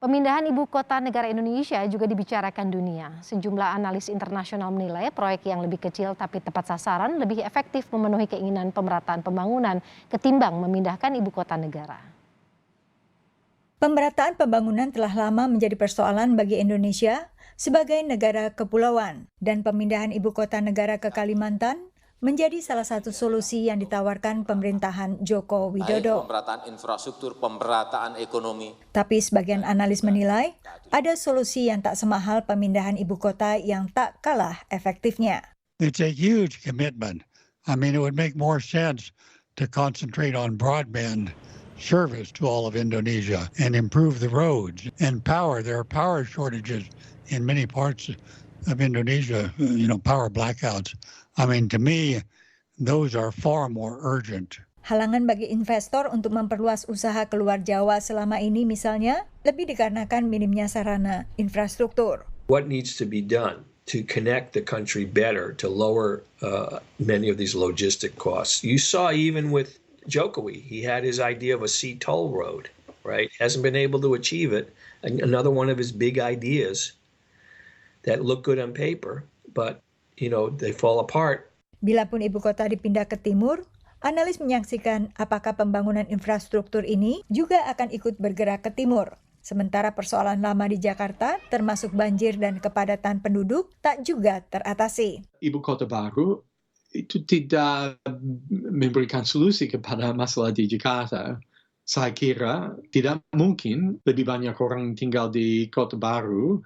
Pemindahan ibu kota negara Indonesia juga dibicarakan dunia. Sejumlah analis internasional menilai proyek yang lebih kecil tapi tepat sasaran lebih efektif memenuhi keinginan pemerataan pembangunan ketimbang memindahkan ibu kota negara. Pemerataan pembangunan telah lama menjadi persoalan bagi Indonesia sebagai negara kepulauan, dan pemindahan ibu kota negara ke Kalimantan menjadi salah satu solusi yang ditawarkan pemerintahan Joko Widodo. Pemerataan infrastruktur, pemerataan ekonomi. Tapi sebagian analis menilai ada solusi yang tak semahal pemindahan ibu kota yang tak kalah efektifnya. It's a huge commitment. I mean, it would make more sense to concentrate on broadband service to all of Indonesia and improve the roads and power. There are power shortages in many parts of Indonesia, power blackouts. I mean, to me, those are far more urgent. Halangan bagi investor untuk memperluas usaha keluar Jawa selama ini misalnya lebih dikarenakan minimnya sarana infrastruktur. What needs to be done to connect the country better to lower many of these logistic costs? You saw even with Jokowi, he had his idea of a sea toll road, right? Hasn't been able to achieve it. Another one of his big ideas that look good on paper, but they fall apart. Bila pun ibu kota dipindah ke timur, analis menyaksikan apakah pembangunan infrastruktur ini juga akan ikut bergerak ke timur. Sementara persoalan lama di Jakarta, termasuk banjir dan kepadatan penduduk, tak juga teratasi. Ibu kota baru itu tidak memberikan solusi kepada masalah di Jakarta. Saya kira tidak mungkin lebih banyak orang tinggal di kota baru,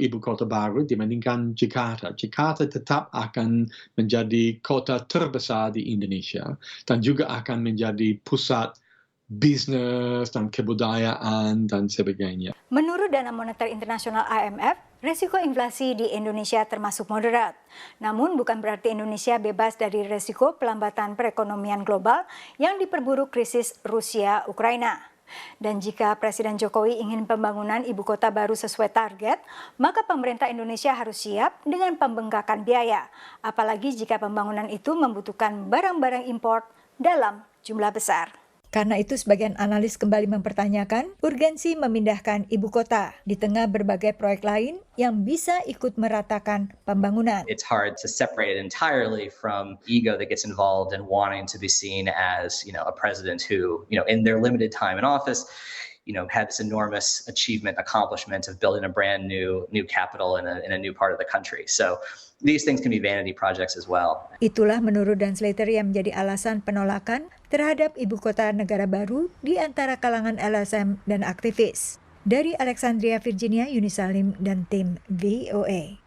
ibu kota baru dibandingkan Jakarta. Jakarta tetap akan menjadi kota terbesar di Indonesia dan juga akan menjadi pusat bisnis dan kebudayaan dan sebagainya. Menurut Dana Moneter Internasional IMF, resiko inflasi di Indonesia termasuk moderat. Namun bukan berarti Indonesia bebas dari resiko pelambatan perekonomian global yang diperburuk krisis Rusia-Ukraina. Dan jika Presiden Jokowi ingin pembangunan ibu kota baru sesuai target, maka pemerintah Indonesia harus siap dengan pembengkakan biaya. Apalagi jika pembangunan itu membutuhkan barang-barang impor dalam jumlah besar. Karena itu sebagian analis kembali mempertanyakan urgensi memindahkan ibu kota di tengah berbagai proyek lain yang bisa ikut meratakan pembangunan. It's hard to separate it entirely from ego that gets involved in wanting to be seen as, a president who, in their limited time in office, had this enormous accomplishment of building a brand new capital in a new part of the country. So these things can be vanity projects as well. Itulah menurut Dan Slater yang menjadi alasan penolakan terhadap ibu kota negara baru di antara kalangan LSM dan aktivis. Dari Alexandria, Virginia, Yuni Salim dan tim VOA.